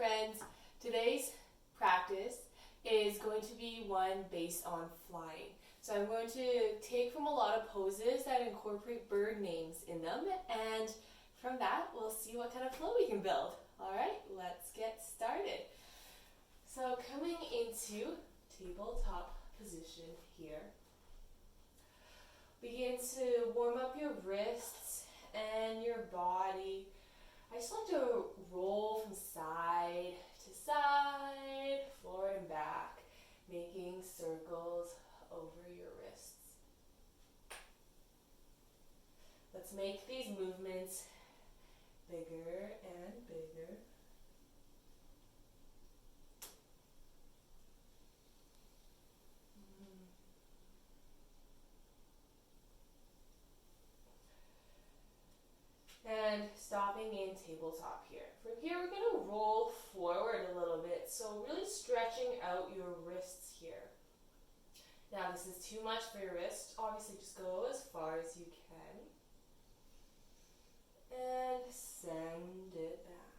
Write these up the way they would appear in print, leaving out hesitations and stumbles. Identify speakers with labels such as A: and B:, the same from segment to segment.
A: friends. Today's practice is going to be one based on flying. So I'm going to take from a lot of poses that incorporate bird names in them, and from that we'll see what kind of flow we can build. Alright, let's get started. So coming into tabletop position here, begin to warm up your wrists and your body. I just like to roll from side to side, forward and back, making circles over your wrists. Let's make these movements bigger and bigger. And stopping in tabletop here. From here we're going to roll forward a little bit, so really stretching out your wrists here. Now this is too much for your wrist, obviously just go as far as you can. And send it back.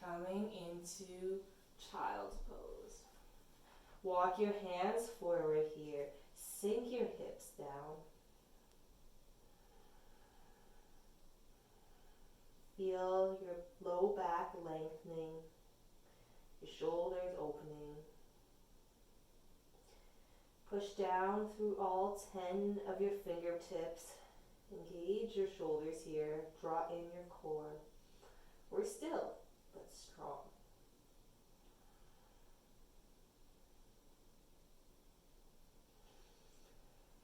A: Coming into child's pose. Walk your hands forward here, sink your hips down. Feel your low back lengthening, your shoulders opening. Push down through all 10 of your fingertips. Engage your shoulders here. Draw in your core. We're still, but strong.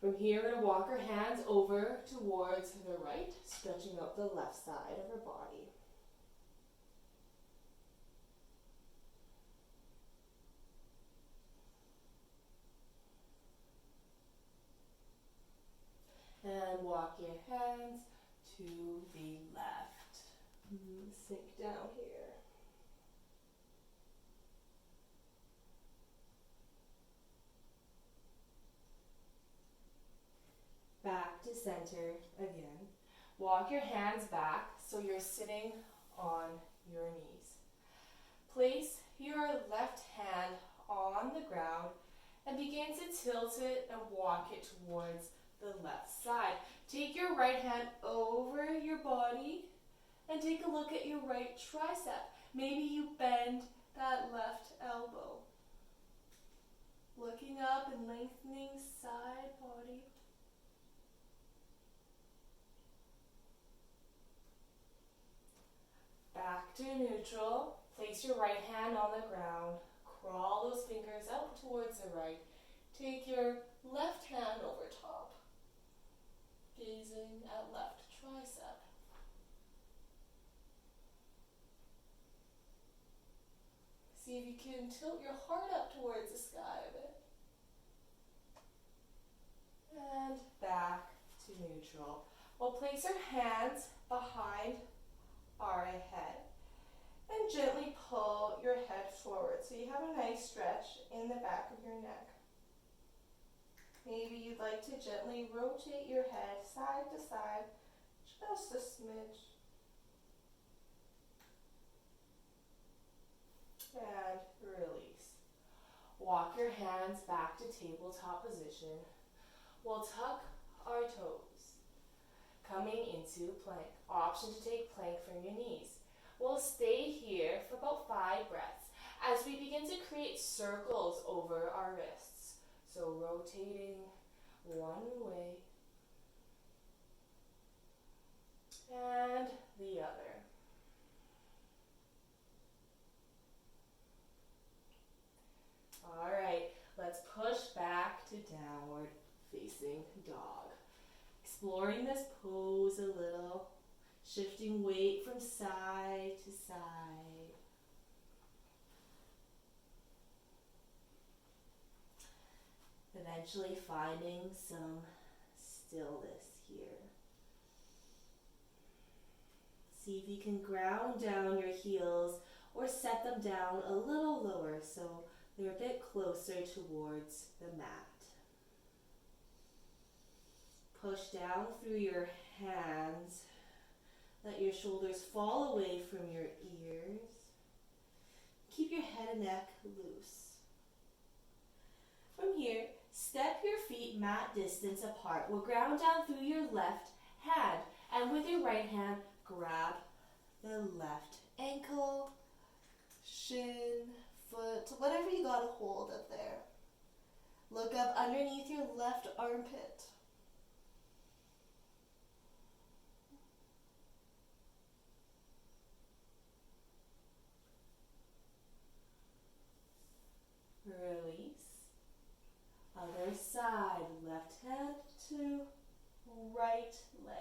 A: From here, we're going to walk our hands over towards the right, stretching out the left side of our body. And walk your hands to the left. Sink down here. Back to center again. Walk your hands back so you're sitting on your knees. Place your left hand on the ground and begin to tilt it and walk it towards the left side. Take your right hand over your body and take a look at your right tricep. Maybe you bend that left elbow. Looking up and lengthening side body. Back to neutral. Place your right hand on the ground. Crawl those fingers out towards the right. Take your left hand over top. Gazing at left tricep. See if you can tilt your heart up towards the sky a bit. And back to neutral. We'll place our hands behind our head and gently pull your head forward so you have a nice stretch in the back of your neck. Maybe you'd like to gently rotate your head side to side, just a smidge. And release. Walk your hands back to tabletop position. We'll tuck our toes. Coming into plank. Option to take plank from your knees. We'll stay here for about 5 breaths as we begin to create circles over our wrists. So rotating one way and the other. All right, let's push back to downward facing dog. Exploring this pose a little, shifting weight from side to side. Eventually finding some stillness here. See if you can ground down your heels or set them down a little lower so they're a bit closer towards the mat. Push down through your hands Let your shoulders fall away from your ears. Keep your head and neck loose. From here, step your feet mat distance apart. We'll ground down through your left hand, and with your right hand, grab the left ankle, shin, foot, whatever you got a hold of there. Look up underneath your left armpit. Release. Other side, left hand to right leg.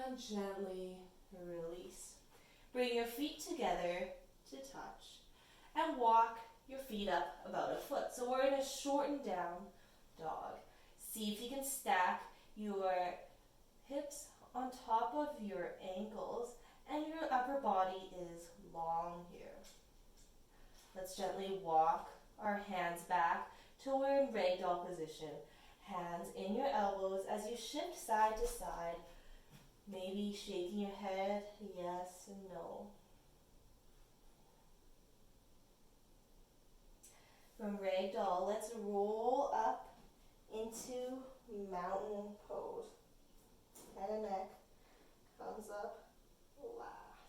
A: And gently release. Bring your feet together to touch and walk your feet up about a foot. So we're in a shortened down dog. See if you can stack your hips on top of your ankles and your upper body is long here. Let's gently walk our hands back till we're in ragdoll position. Hands in your elbows as you shift side to side. Maybe shaking your head, yes and no. From ragdoll, let's roll up into mountain pose. Head and neck comes up last.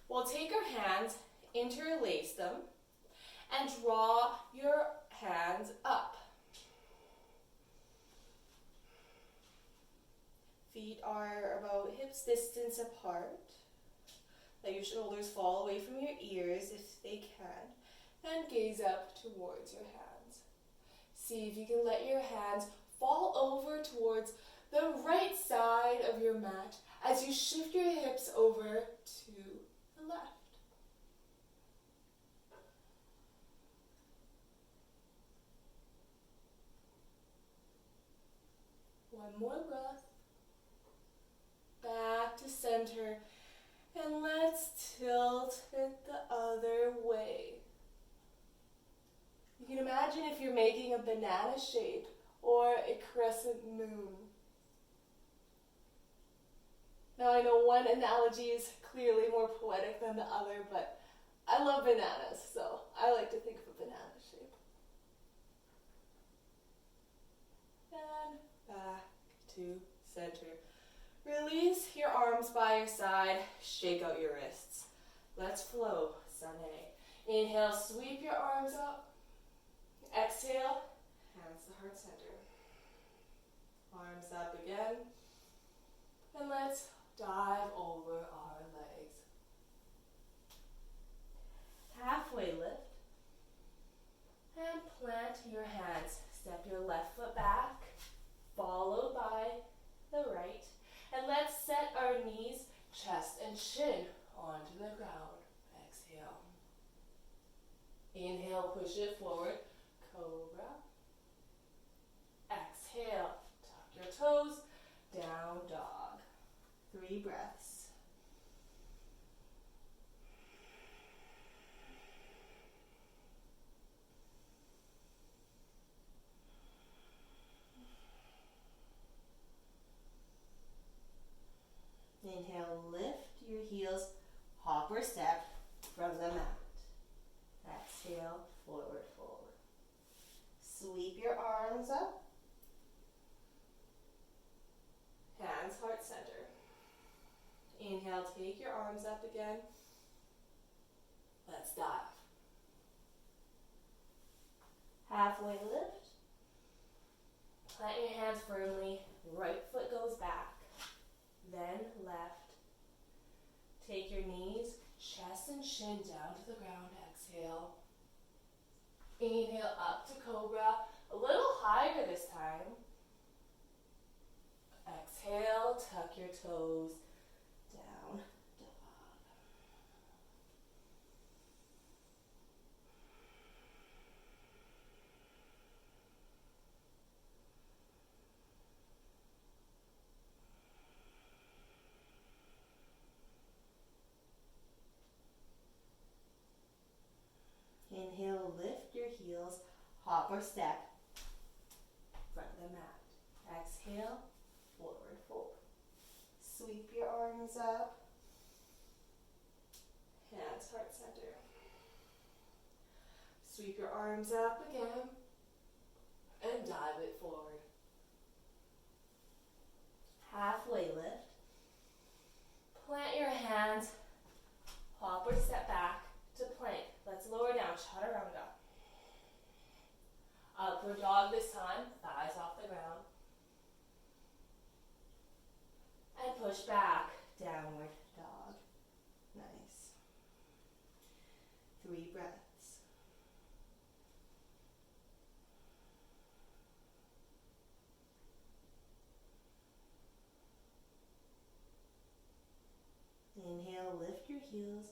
A: We'll take our hands, interlace them, and draw your hands up. Feet are about hips distance apart. Let your shoulders fall away from your ears if they can, and gaze up towards your hands. See if you can let your hands fall over towards the right side of your mat as you shift your hips over to the left. One more breath. Back to center. And let's tilt it the other way. You can imagine if you're making a banana shape or a crescent moon. Now I know one analogy is clearly more poetic than the other, but I love bananas, so I like to think of a banana shape. And back to center. Release your arms by your side, shake out your wrists. Let's flow, Sunday. Inhale, sweep your arms up. Exhale, hands to heart center. Arms up again. And let's dive over our legs. Halfway lift. And plant your hands. Step your left foot back, followed by the right. And let's set our knees, chest, and chin onto the ground. Exhale. Inhale, push it forward. Cobra. Exhale, tuck your toes. Down dog. 3 breaths. Inhale, lift your heels, hop or step from the mat. Exhale, forward fold. Sweep your arms up. Hands heart center. Inhale, take your arms up again. Let's dive. Halfway lift. Plant your hands firmly. Right foot goes back. Then left. Take your knees, chest and chin down to the ground. Exhale. Inhale up to cobra. A little higher this time. Exhale, tuck your toes. Down dog. hop or step, front of the mat. Exhale, forward fold. Sweep your arms up, hands heart center. Sweep your arms up again, and dive it forward. Halfway lift. Plant your hands, hop or step back to plank. Let's lower down, chaturanga. Upward dog this time, thighs off the ground. And push back, downward dog. Nice. 3 breaths. Inhale, lift your heels,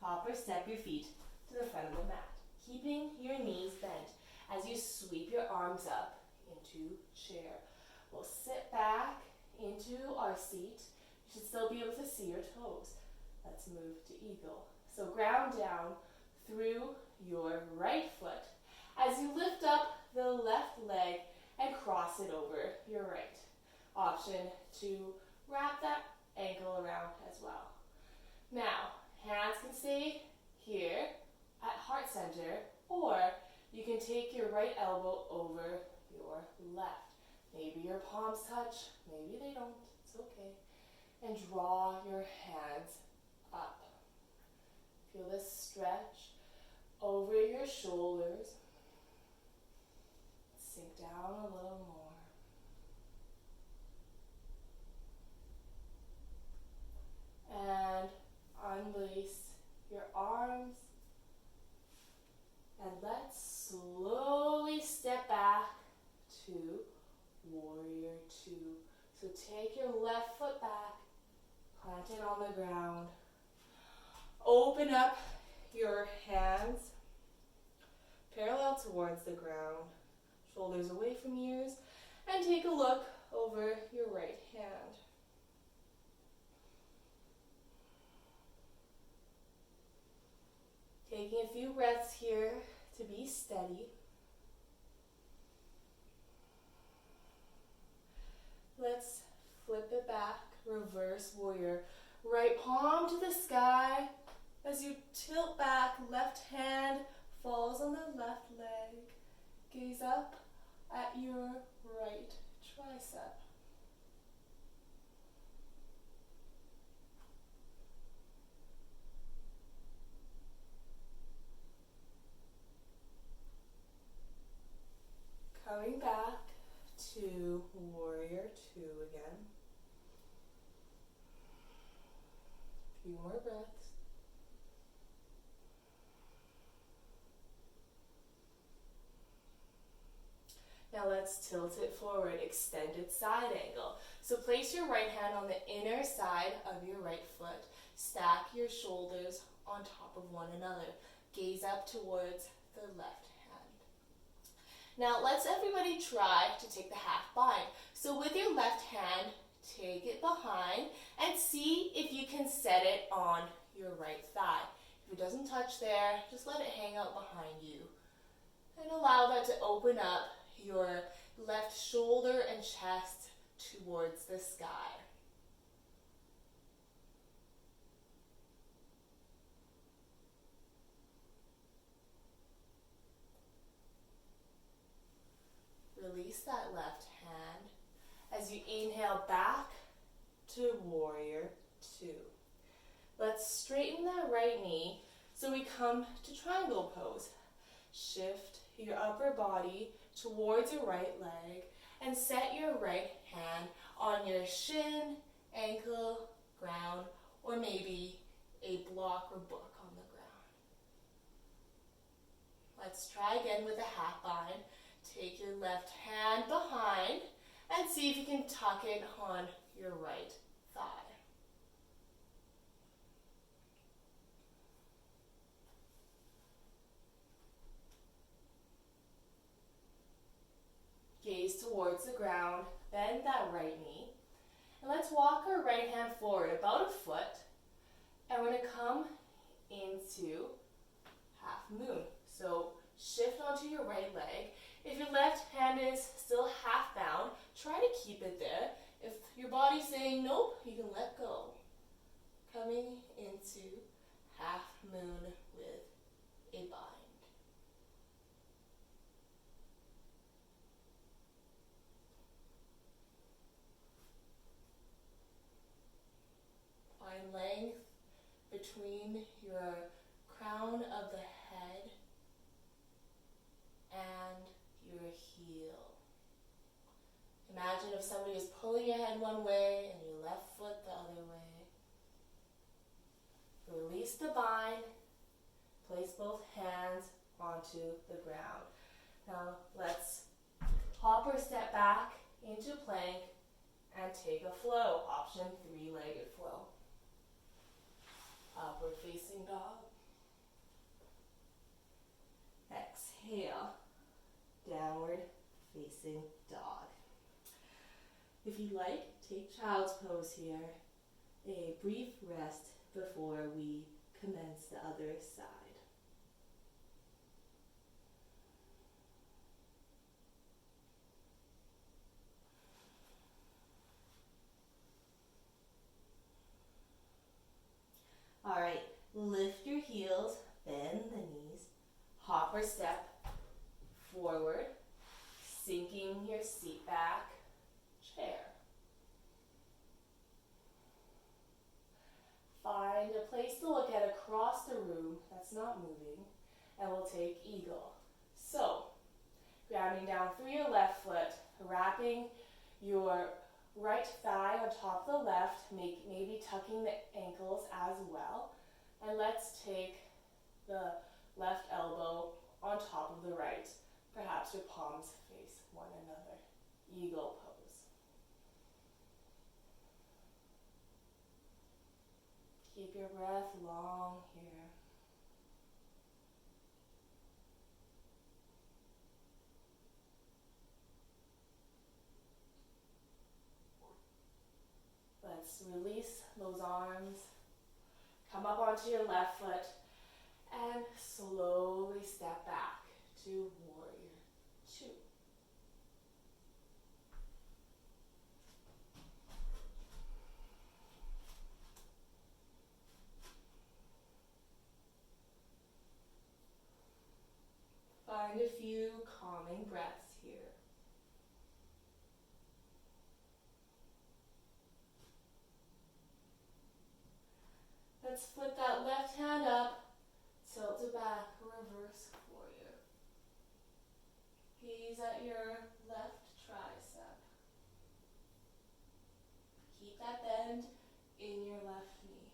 A: hop or step your feet to the front of the mat, keeping your knees bent as you sweep your arms up into chair. We'll sit back into our seat. You should still be able to see your toes. Let's move to eagle. So ground down through your right foot as you lift up the left leg and cross it over your right. Option to wrap that ankle around as well. Now, hands can stay here at heart center, or you can take your right elbow over your left. Maybe your palms touch, maybe they don't, it's okay. And draw your hands up. Feel this stretch over your shoulders. Sink down a little more. And unlace your arms. And let's slowly step back to warrior 2. So take your left foot back, plant it on the ground. Open up your hands parallel towards the ground, shoulders away from ears, and take a look over your right hand. Taking a few breaths here to be steady. Let's flip it back, reverse warrior. Right palm to the sky as you tilt back, left hand falls on the left leg. Gaze up at your right tricep. Coming back to warrior 2 again. A few more breaths. Now let's tilt it forward, extended side angle. So place your right hand on the inner side of your right foot. Stack your shoulders on top of one another. Gaze up towards the left hand. Now let's everybody try to take the half bind. So with your left hand, take it behind and see if you can set it on your right thigh. If it doesn't touch there, just let it hang out behind you. And allow that to open up your left shoulder and chest towards the sky. Release that left hand as you inhale back to warrior 2. Let's straighten that right knee so we come to triangle pose. Shift your upper body towards your right leg and set your right hand on your shin, ankle, ground, or maybe a block or book on the ground. Let's try again with a half bind. Take your left hand behind and see if you can tuck it on your right thigh. Gaze towards the ground, bend that right knee, and let's walk our right hand forward about a foot, and we're going to come into half moon. So shift onto your right leg. If your left hand is still half bound, try to keep it there. If your body's saying nope, you can let go. Coming into half moon with a bind. Find length between your crown of the head and your heel. Imagine if somebody was pulling your head one way and your left foot the other way. Release the bind. Place both hands onto the ground. Now let's hop or step back into plank and take a flow. Option 3-legged flow. Upward facing dog. Exhale. Downward facing dog. If you like, take child's pose here. A brief rest before we commence the other side. All right, lift your heels, bend the knees, hop or step forward, sinking your seat back, chair. Find a place to look at across the room that's not moving, and we'll take eagle. So, grounding down through your left foot, wrapping your right thigh on top of the left, maybe tucking the ankles as well. And let's take the left elbow on top of the right. Perhaps your palms face one another. Eagle pose. Keep your breath long here. Let's release those arms. Come up onto your left foot and slowly step back to warrior 2. Find a few calming breaths here. Let's flip that left hand up, tilt it back, reverse warrior. Gaze at your left tricep. Keep that bend in your left knee.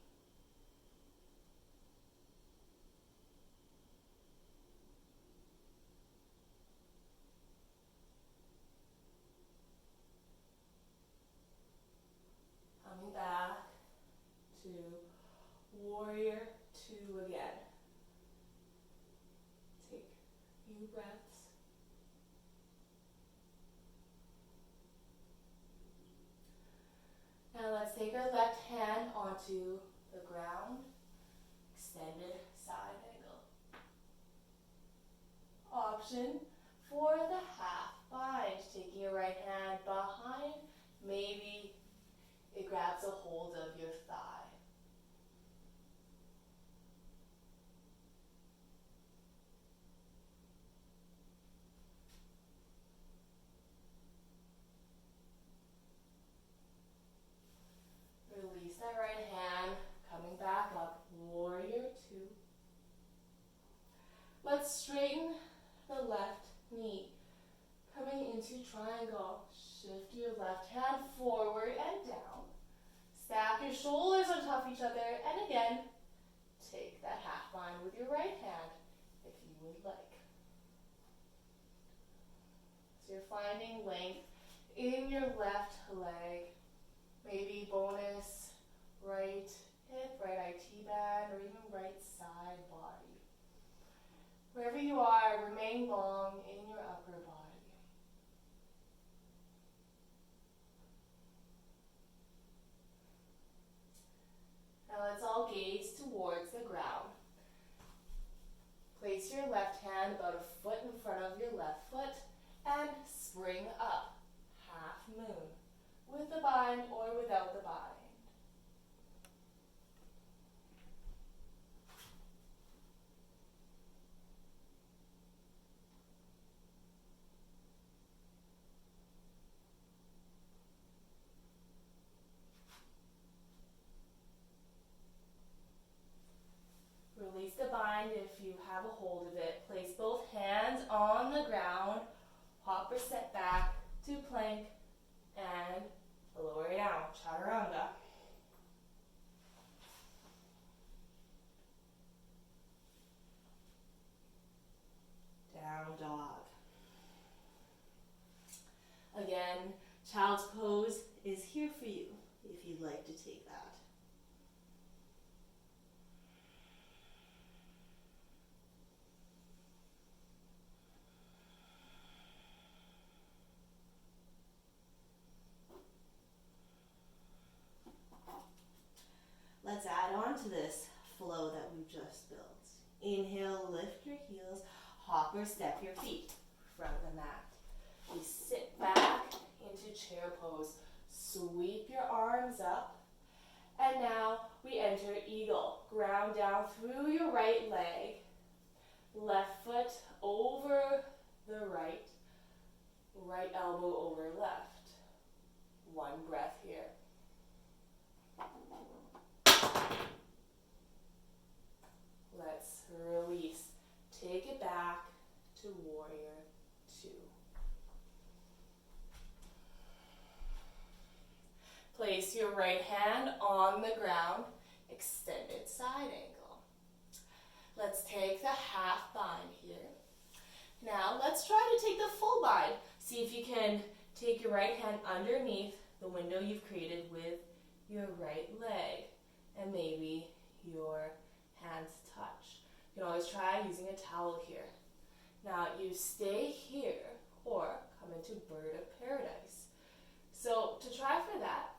A: Coming back to warrior 2 again. Take a few breaths. Now let's take our left hand onto the ground, extended side angle. Option for the half bind, taking your right hand behind, maybe it grabs a hold of your thigh. Release that right hand, coming back up, warrior 2. Let's straighten the left knee, coming into triangle. Shift your left hand forward and down. Stack your shoulders on top of each other, and again, take that half bind with your right hand if you would like. So you're finding length in your left leg. Maybe bonus right hip, right IT band, or even right side body. Wherever you are, remain long in your upper body. Now let's all gaze towards the ground. Place your your left hand about a foot in front of your left foot and spring up, half moon, with the bind or without the bind. Release the bind if you have a hold of it. Place both hands on the ground. Hop or step back to plank and lower down. Chaturanga. Down dog. Again, child's pose is here for you if you'd like to take that. Let's add on to this flow that we've just built. Inhale, lift your heels, hop or step your feet in front of the mat. We sit back into chair pose. Sweep your arms up. And now we enter eagle. Ground down through your right leg. Left foot over the right. Right elbow over left. One breath here. Let's release. Take it back to warrior two. Place your right hand on the ground, extended side angle. Let's take the half bind here. Now let's try to take the full bind. See if you can take your right hand underneath the window you've created with your right leg, and maybe your hands touch. You can always try using a towel here. Now you stay here or come into bird of paradise. So to try for that,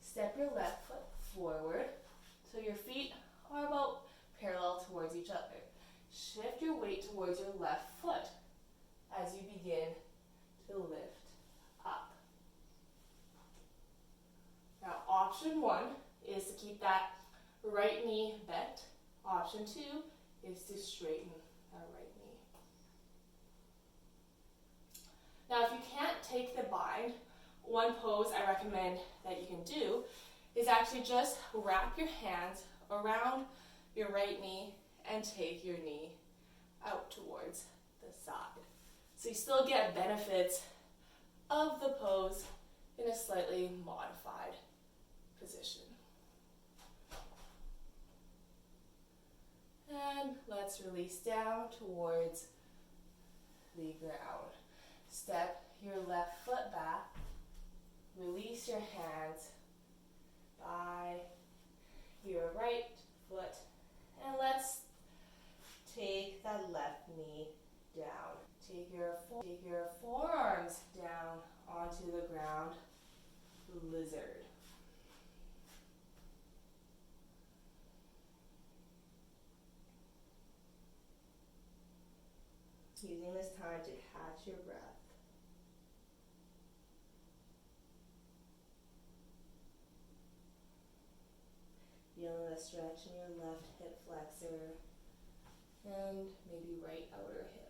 A: step your left foot forward so your feet are about parallel towards each other. Shift your weight towards your left foot as you begin to lift up. Now option one is to keep that right knee bent. Option two is to straighten that right knee. Now if you can't take the bind, one pose I recommend that you can do is actually just wrap your hands around your right knee and take your knee out towards the side. So you still get benefits of the pose in a slightly modified position. And let's release down towards the ground. Step your left foot back. Release your hands by your right foot. And let's take that left knee down. Take your forearms down onto the ground. Lizard. Using this time to catch your breath. Feeling the stretch in your left hip flexor and maybe right outer hip.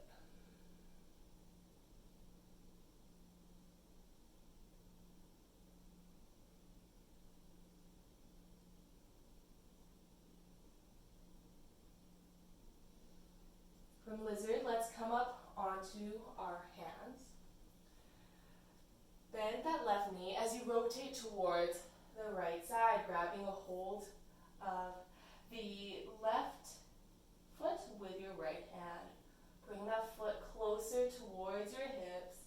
A: From lizard, let's come up onto our hands. Bend that left knee as you rotate towards the right side, grabbing a hold of the left foot with your right hand. Bring that foot closer towards your hips,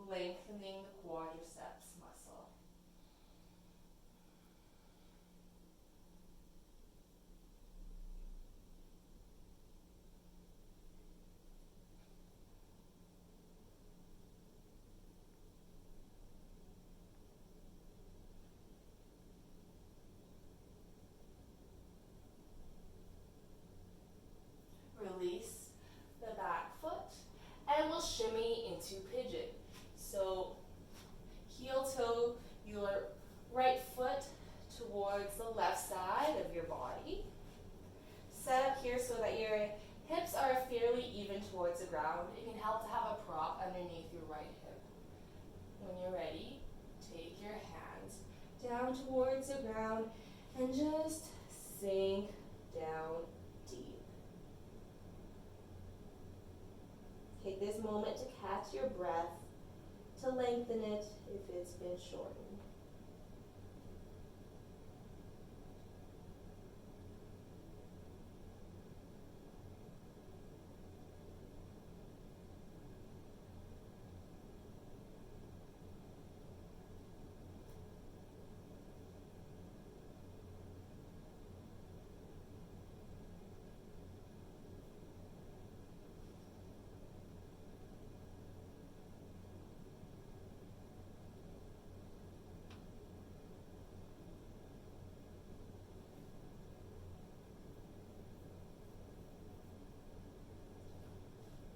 A: lengthening the quadriceps muscle. so that your hips are fairly even towards the ground. It can help to have a prop underneath your right hip. When you're ready, take your hands down towards the ground and just sink down deep. Take this moment to catch your breath, to lengthen it if it's been shortened.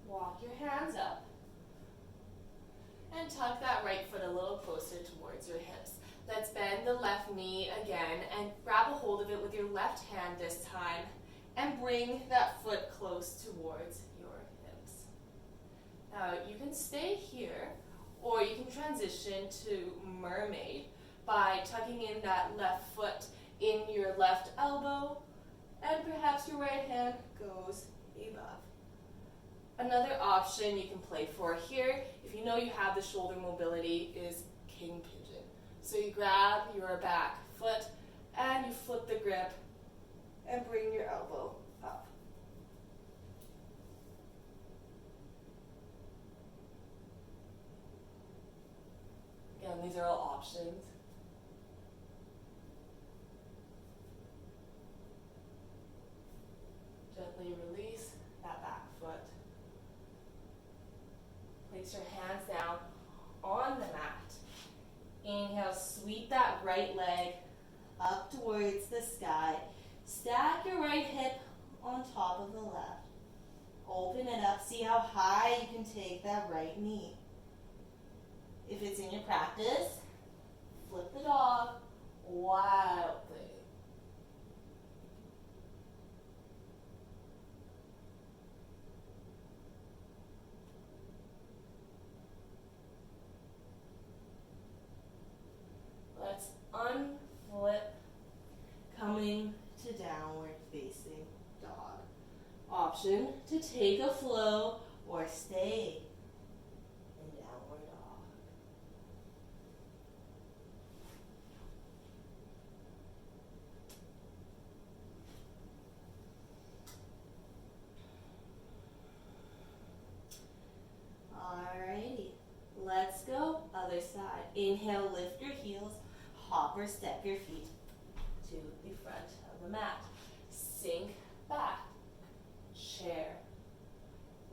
A: Walk your hands up and tuck that right foot a little closer towards your hips. Let's bend the left knee again and grab a hold of it with your left hand this time and bring that foot close towards your hips. Now you can stay here or you can transition to mermaid by tucking in that left foot in your left elbow and perhaps your right hand goes above. Another option you can play for here, if you know you have the shoulder mobility, is king pigeon. So you grab your back foot and you flip the grip and bring your elbow up. Again, these are all options. Gently release that back foot. Place your hands down on the mat. Inhale, sweep that right leg up towards the sky. Stack your right hip on top of the left. Open it up. See how high you can take that right knee. If it's in your practice, flip the dog wildly. Let's unflip, coming to downward facing dog. Option to take a flow or stay in downward dog. Alrighty, let's go. Other side. Inhale, lift your heels. Hop or step your feet to the front of the mat. Sink back. Chair.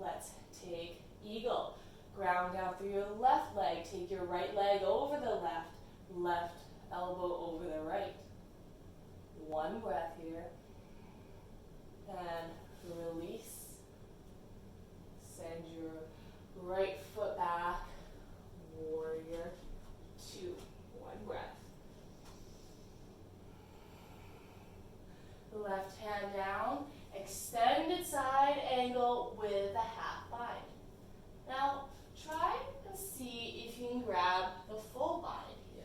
A: Let's take eagle. Ground down through your left leg. Take your right leg over the left. Left elbow over the right. One breath here. And release. Send your right foot back. Warrior two. One breath. Left hand down, extended side angle with a half bind. Now try and see if you can grab the full bind here.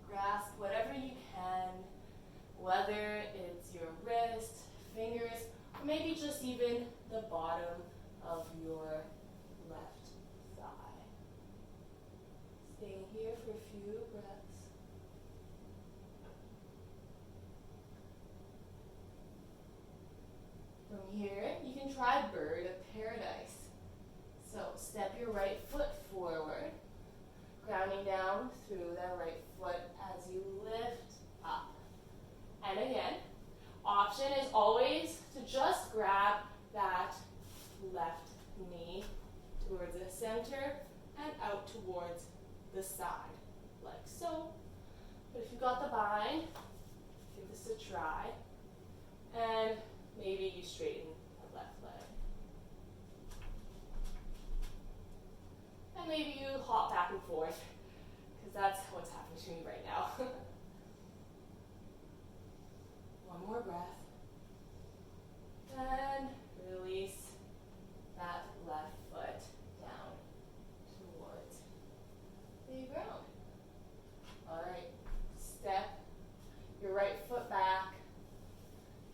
A: Grasp whatever you can, whether it's your wrist, fingers, or maybe just even the bottom of your left thigh. Staying here for a few breaths. From here, you can try bird of paradise. So step your right foot forward, grounding down through that right foot as you lift up. And again, option is always to just grab that left knee towards the center and out towards the side, like so. But if you've got the bind, give this a try. And maybe you straighten the left leg. And maybe you hop back and forth, because that's what's happening to me right now. One more breath. And release that left foot down towards the ground. All right, step your right foot back.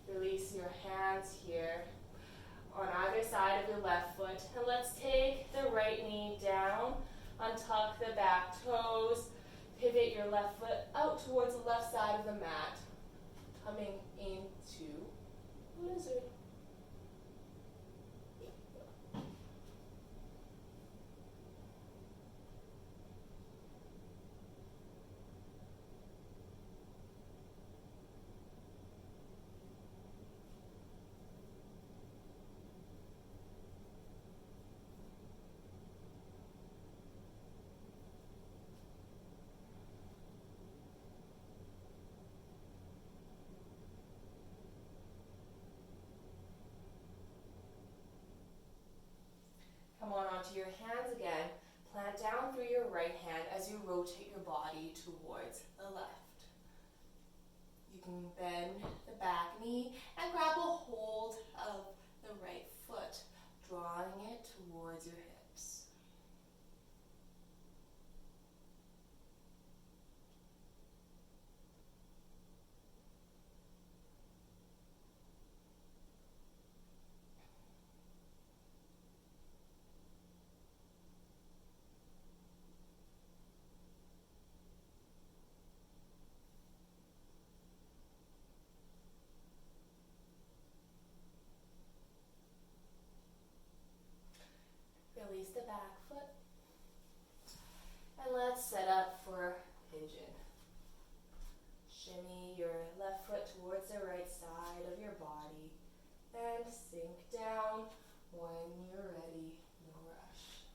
A: Release your hands here on either side of your left foot. And let's take the right knee down, untuck the back toes, pivot your left foot out towards the left side of the mat, coming into lizard. Come on onto your hands again. Plant down through your right hand as you rotate your body towards the left. You can bend the back knee and grab a hold of the right foot, drawing it towards your hips. Release the back foot. And let's set up for pigeon. Shimmy your left foot towards the right side of your body and sink down when you're ready. No rush.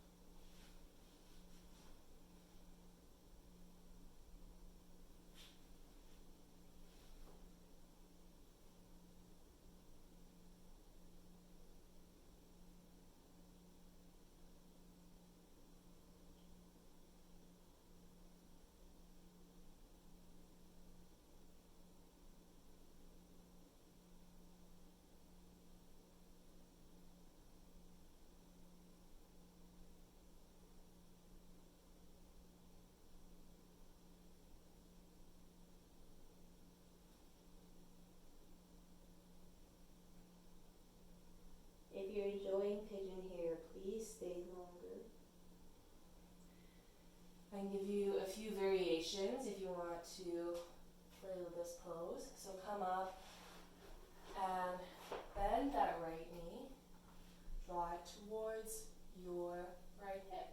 B: If you're enjoying pigeon here, please stay longer.
A: I can give you a few variations if you want to play with this pose. So come up and bend that right knee. Draw it towards your right hip.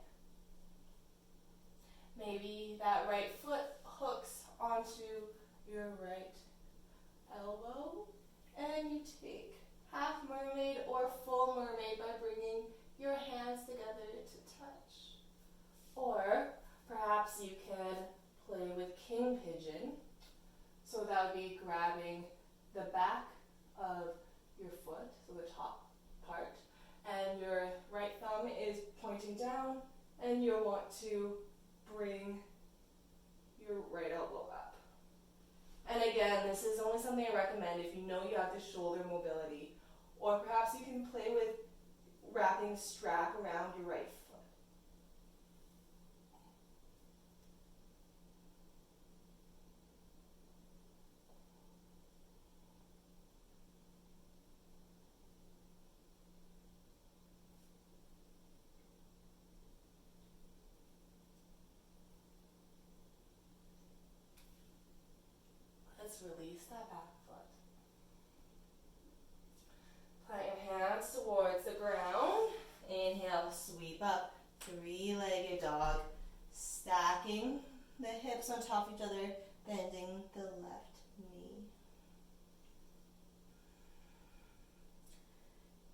A: Maybe that right foot hooks onto your right elbow, and you take half mermaid or full mermaid by bringing your hands together to touch. Or perhaps you can play with king pigeon. So that would be grabbing the back of your foot, so the top part, and your right thumb is pointing down, and you'll want to bring your right elbow up. And again, this is only something I recommend if you know you have the shoulder mobility. Or perhaps you can play with wrapping a strap around your right foot. Let's release that back foot. Plant your hands towards the ground. Inhale, sweep up, three-legged dog. Stacking the hips on top of each other, bending the left knee.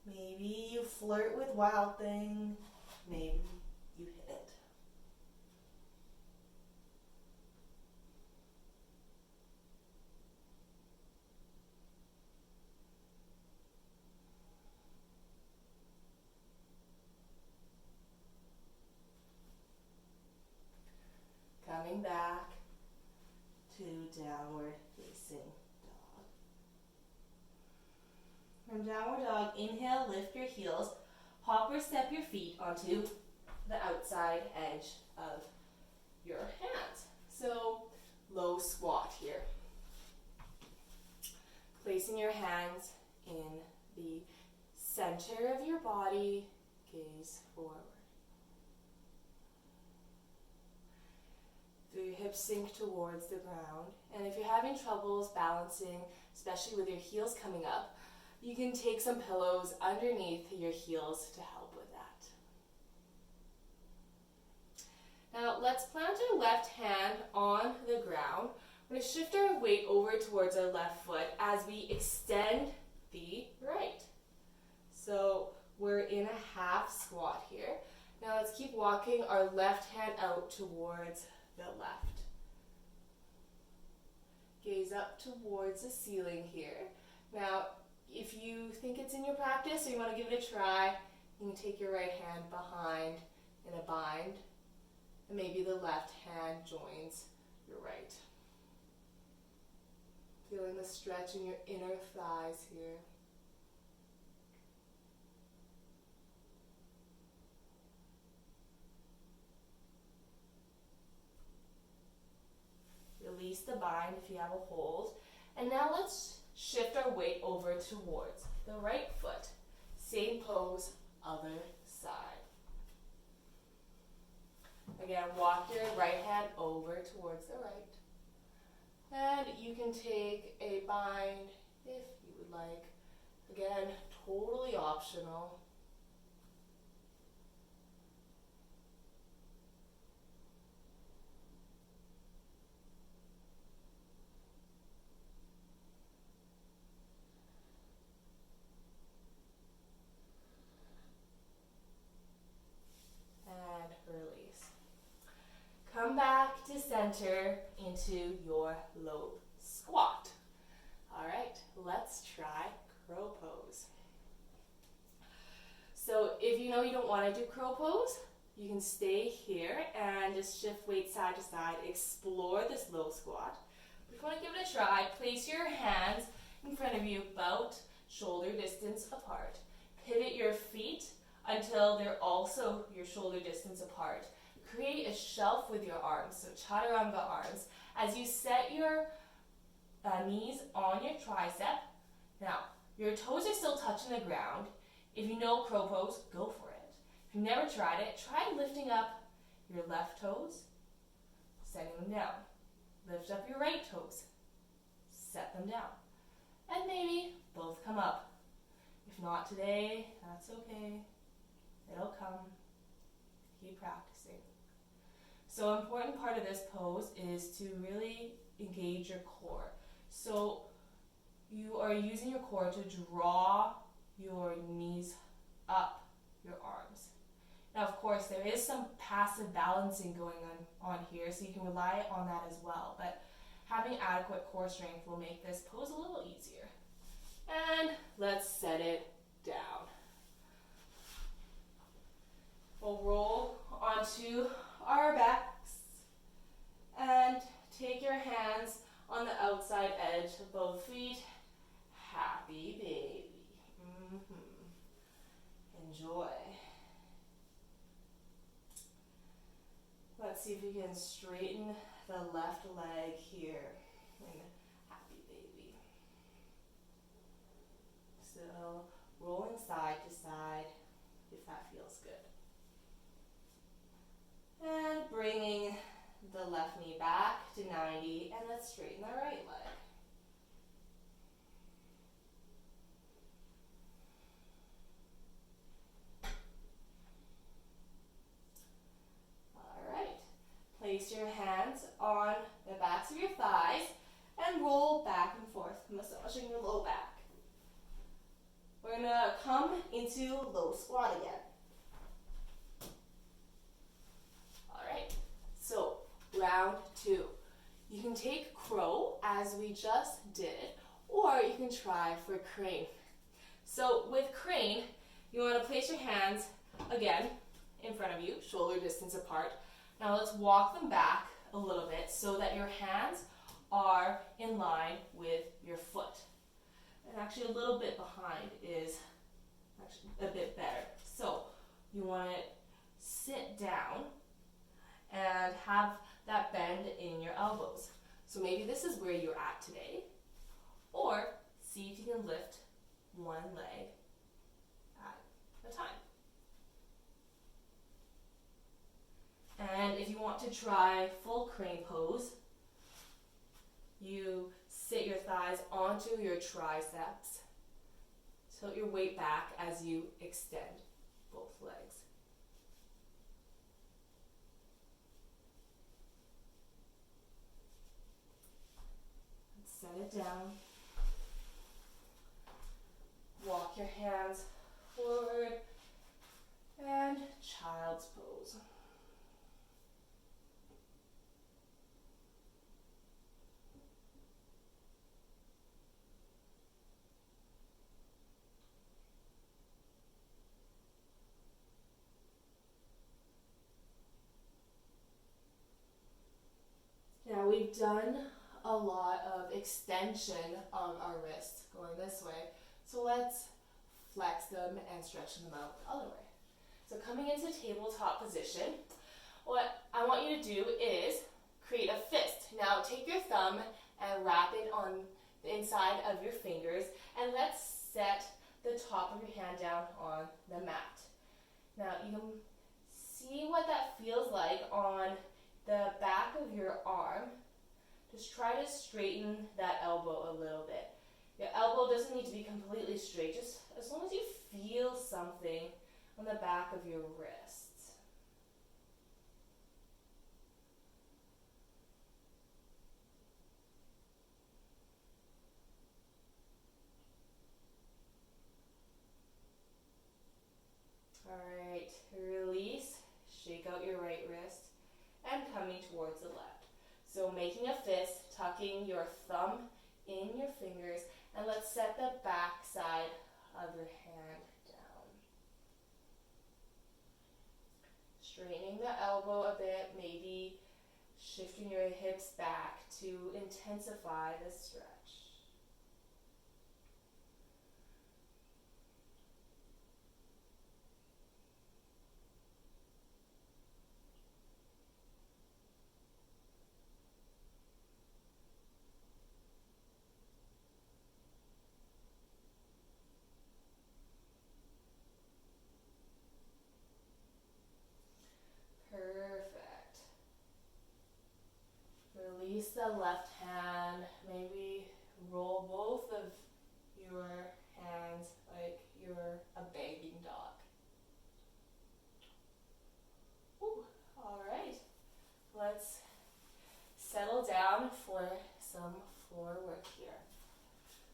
A: Maybe you flirt with Wild Thing. Maybe you hit it. Coming back to downward facing dog. From downward dog, inhale, lift your heels, hop or step your feet onto the outside edge of your hands. So low squat here. Placing your hands in the center of your body, gaze forward. Feel your hips sink towards the ground. And if you're having troubles balancing, especially with your heels coming up, you can take some pillows underneath your heels to help with that. Now let's plant our left hand on the ground. We're going to shift our weight over towards our left foot as we extend the right. So we're in a half squat here. Now let's keep walking our left hand out towards the left. Gaze up towards the ceiling here. Now, if you think it's in your practice or you want to give it a try, you can take your right hand behind in a bind, and maybe the left hand joins your right. Feeling the stretch in your inner thighs here. Release the bind if you have a hold. And now let's shift our weight over towards the right foot. Same pose, other side. Again, walk your right hand over towards the right. And you can take a bind if you would like. Again, totally optional. Release. Come back to center into your low squat. All right, let's try crow pose. So if you know you don't want to do crow pose, you can stay here and just shift weight side to side, explore this low squat. If you want to give it a try, place your hands in front of you about shoulder distance apart. Pivot your feet until they're also your shoulder distance apart. Create a shelf with your arms, so chaturanga arms, as you set your knees on your tricep. Now, your toes are still touching the ground. If you know crow pose, go for it. If you've never tried it, try lifting up your left toes, setting them down. Lift up your right toes, set them down. And maybe both come up. If not today, that's okay. It'll come. Keep practicing. So an important part of this pose is to really engage your core. So you are using your core to draw your knees up your arms. Now, of course, there is some passive balancing going on here, so you can rely on that as well. But having adequate core strength will make this pose a little easier. And let's set it down. We'll roll onto our backs and take your hands on the outside edge of both feet. Happy baby. Enjoy. Let's see if we can straighten the left leg here in happy baby. So rolling side to side if that feels good. And bringing the left knee back to 90, and let's straighten the right leg. All right, place your hands on the backs of your thighs and roll back and forth, massaging your low back. We're gonna come into low squat again. So, round 2. You can take crow as we just did, or you can try for crane. So with crane, you want to place your hands again in front of you, shoulder distance apart. Now let's walk them back a little bit so that your hands are in line with your foot. And actually a little bit behind is actually a bit better. So you want to sit down and have that bend in your elbows. So maybe this is where you're at today, or see if you can lift one leg at a time. And if you want to try full crane pose, you sit your thighs onto your triceps. Tilt your weight back as you extend both legs. Let's set it down. Walk your hands forward and child's pose. Now we've done a lot of extension of our wrists going this way, so let's flex them and stretch them out the other way. So coming into tabletop position, what I want you to do is create a fist. Now take your thumb and wrap it on the inside of your fingers, and let's set the top of your hand down on the mat. Now you can see what that feels like on the back of your arm. Just try to straighten that elbow a little bit. Your elbow doesn't need to be completely straight, just as long as you feel something on the back of your wrists. Alright, release, shake out your right wrist, and coming towards the left. So making a fist, tucking your thumb in your fingers, and let's set the back side of your hand down. Straightening the elbow a bit, maybe shifting your hips back to intensify the stretch. Perfect. Release the left hand. Maybe roll both of your hands like you're a begging dog. Ooh, all right. Let's settle down for some floor work here.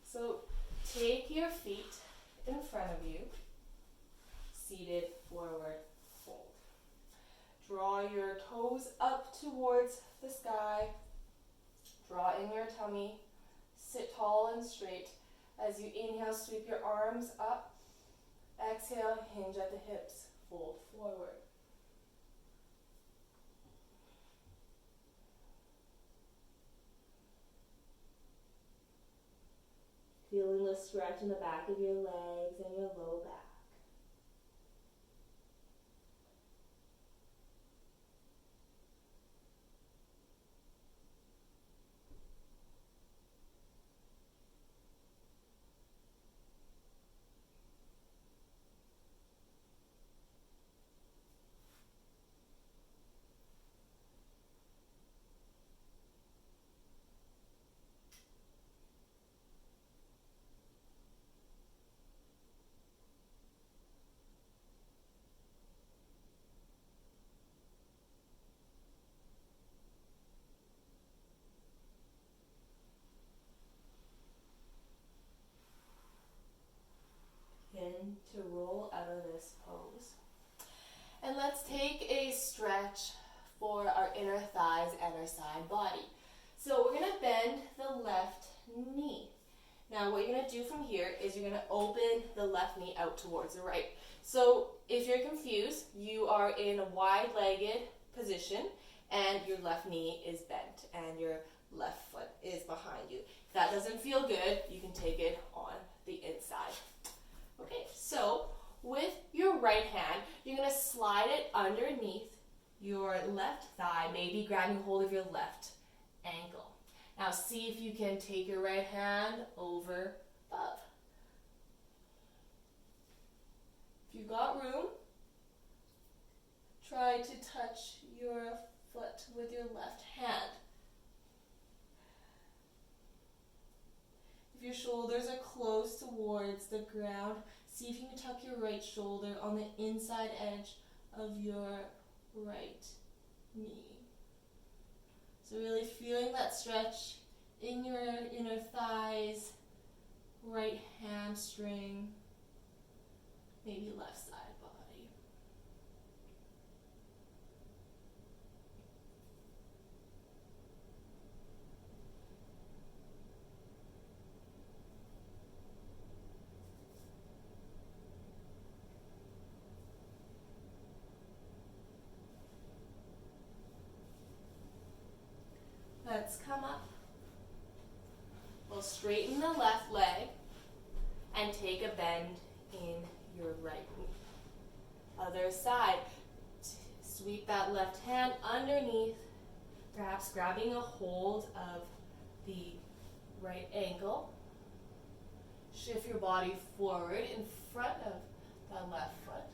A: So take your feet in front of you, seated forward fold. Draw your toes up towards the sky. Draw in your tummy. Sit tall and straight. As you inhale, sweep your arms up. Exhale, hinge at the hips. Fold forward. Feeling the stretch in the back of your legs and your low back. To roll out of this pose. And let's take a stretch for our inner thighs and our side body. So we're going to bend the left knee. Now what you're going to do from here is you're going to open the left knee out towards the right. So if you're confused, you are in a wide-legged position and your left knee is bent and your left foot is behind you. If that doesn't feel good, you can take it on the right hand, you're going to slide it underneath your left thigh, maybe grabbing hold of your left ankle. Now see if you can take your right hand over above. If you've got room, try to touch your foot with your left hand. If your shoulders are close towards the ground, see if you can tuck your right shoulder on the inside edge of your right knee. So really feeling that stretch in your inner thighs, right hamstring, maybe left side body. Let's come up. We'll straighten the left leg and take a bend in your right knee. Other side. Sweep that left hand underneath, perhaps grabbing a hold of the right ankle. Shift your body forward in front of the left foot.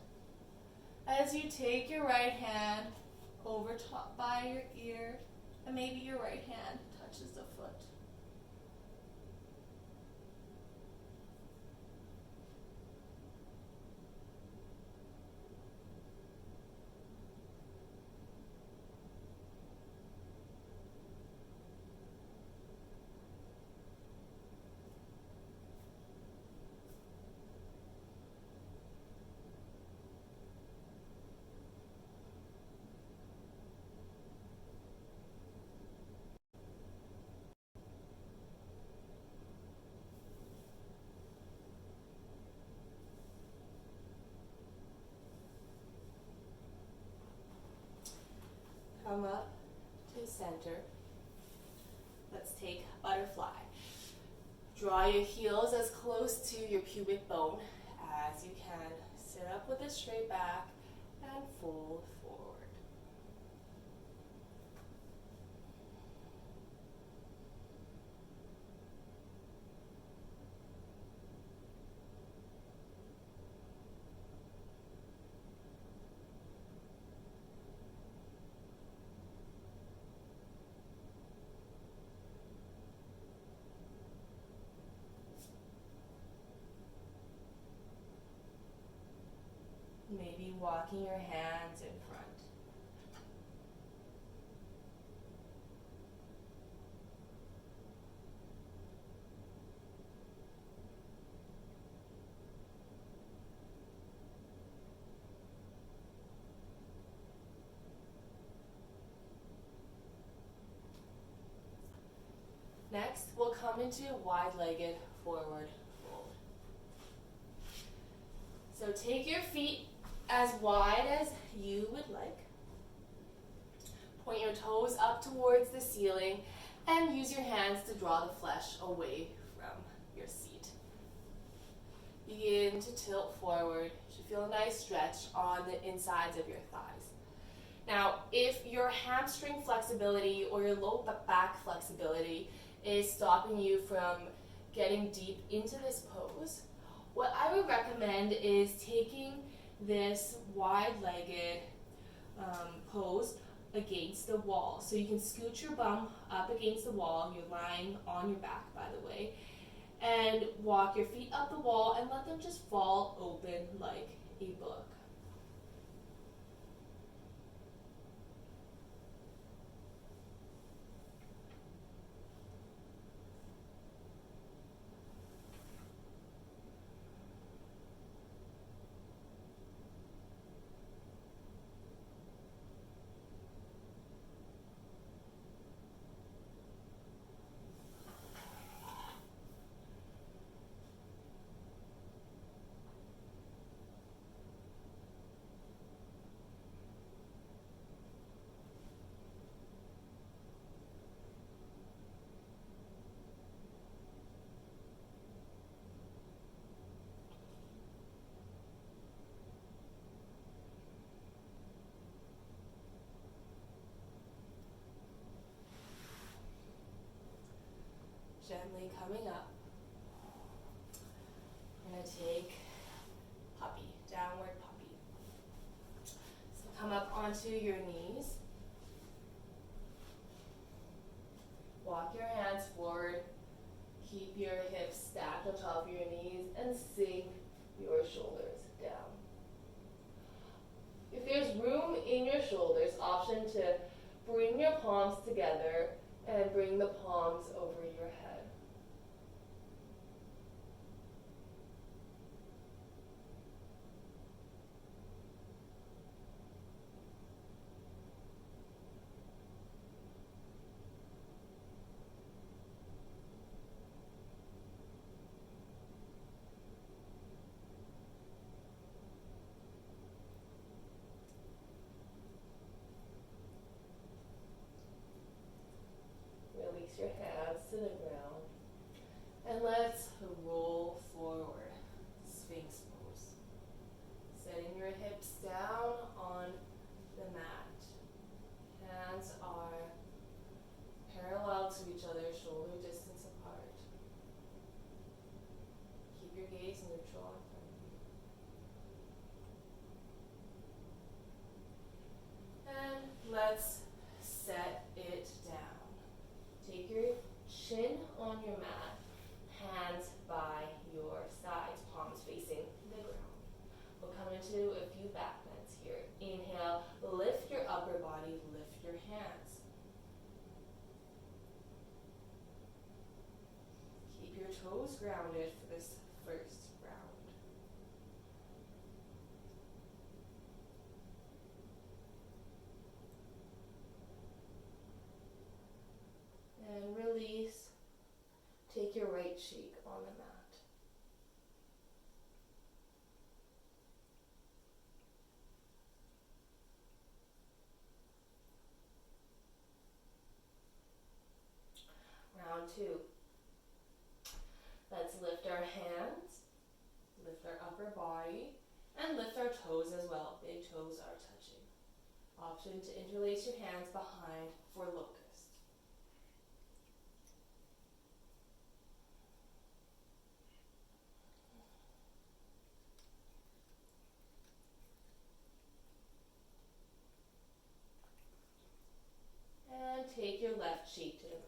A: As you take your right hand over top by your ear, and maybe your right hand touches the foot. Come up to center. Let's take butterfly. Draw your heels as close to your pubic bone as you can. Sit up with a straight back and fold forward. Maybe walking your hands in front. Next, we'll come into wide-legged forward fold. So take your feet as wide as you would like. Point your toes up towards the ceiling and use your hands to draw the flesh away from your seat. Begin to tilt forward. You should feel a nice stretch on the insides of your thighs. Now, if your hamstring flexibility or your low back flexibility is stopping you from getting deep into this pose, what I would recommend is taking this wide-legged pose against the wall. So you can scoot your bum up against the wall. You're lying on your back, by the way, and walk your feet up the wall and let them just fall open like a book. onto your knees. Walk your hands forward. Keep your hips stacked on top of your knees and sink your shoulders down. If there's room in your shoulders, option to bring your palms together and bring the palms over your head. Release your hands to the ground. And let's roll forward. Sphinx pose. Setting your hips down on the mat. Hands are parallel to each other, shoulder distance apart. Keep your gaze neutral in front of you. And let's set it down. Take your chin on your mat, hands by your sides, palms facing the ground. We'll come into a few back bends here. Inhale, lift your upper body, lift your hands. Keep your toes grounded for this first round. And release. Take your right cheek on the mat. Round two. Let's lift our hands, lift our upper body, and lift our toes as well. Big toes are touching. Option to interlace your hands behind for locust. And take your left cheek to the mat.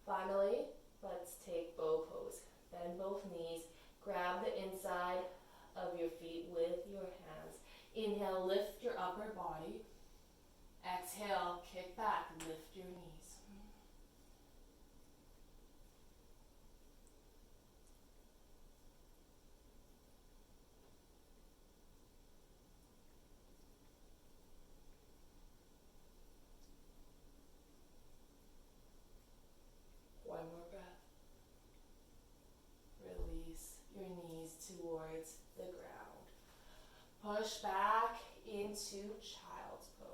A: Finally, let's take bow pose. Bend both knees. Grab the inside of your feet with your hands. Inhale, lift your upper body. Exhale, kick back, lift your knees. One more breath. Release your knees towards the ground. Push back into child's pose.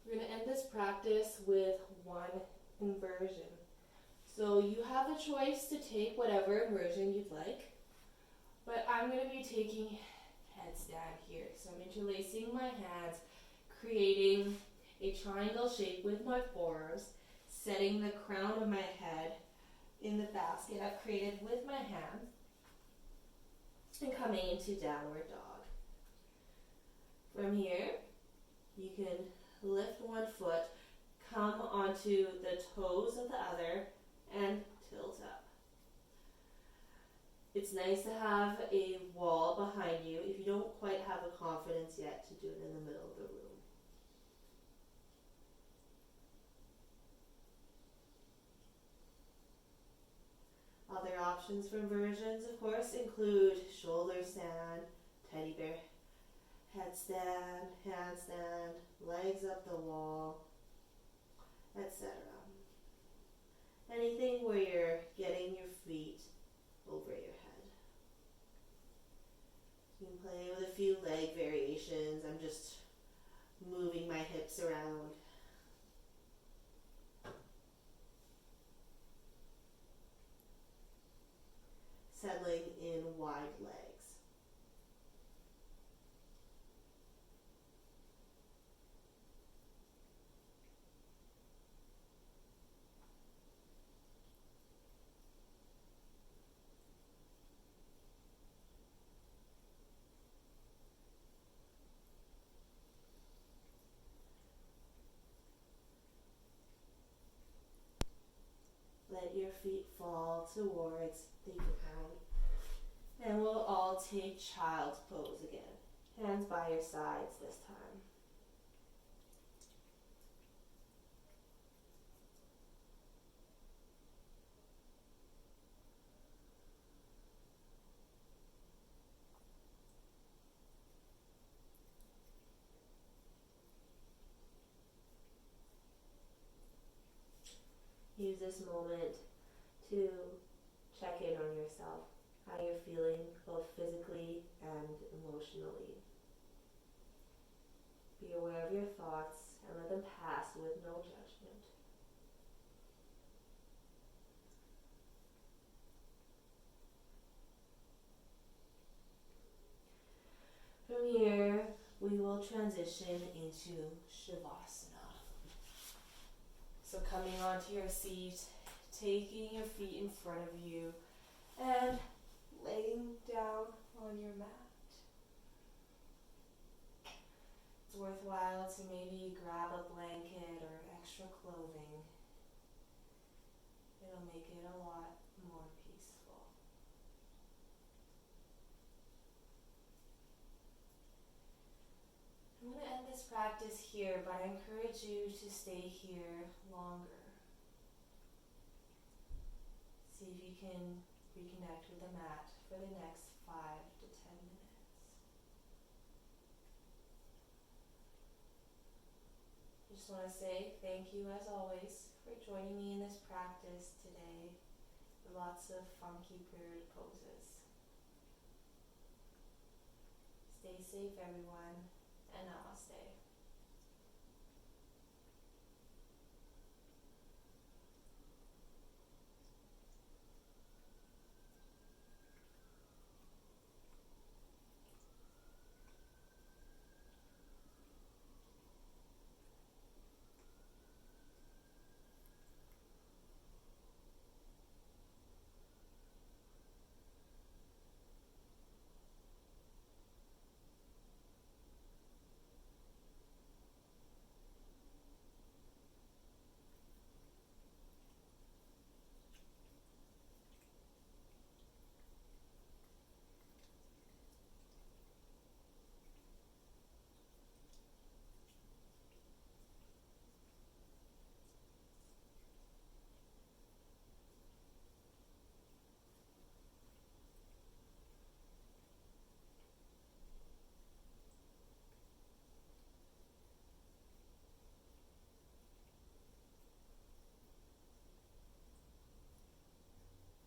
A: We're going to end this practice with one inversion. So you have the choice to take whatever inversion you'd like, but I'm going to be taking headstand here. So I'm interlacing my hands, creating a triangle shape with my forearms, setting the crown of my head in the basket I've created with my hands, and coming into downward dog. From here, you can lift one foot, come onto the toes of the other, and tilt up. It's nice to have a wall behind you if you don't quite have the confidence yet to do it in the middle of the room. Other options for inversions, of course, include shoulder stand, teddy bear headstand, handstand, legs up the wall, etc.
B: Anything where you're getting your feet over your head. You can play with a few leg variations. I'm just moving my hips around. Settling in wide legs. Let your feet fall towards the ground. And we'll all take child's pose again. Hands by your sides this time. Use this moment to check in on yourself, how you're feeling both physically and emotionally. Be aware of your thoughts and let them pass with no judgment. From here, we will transition into Shavasana. So coming onto your seat, taking your feet in front of you, and laying down on your mat. It's worthwhile to maybe grab a blanket or extra clothing. It'll make it a lot more peaceful. I'm going to end this practice here, but I encourage you to stay here longer. See if you can reconnect with the mat for the next 5 to 10 minutes. Just want to say thank you as always for joining me in this practice today. Lots of funky bird poses. Stay safe, everyone, and namaste.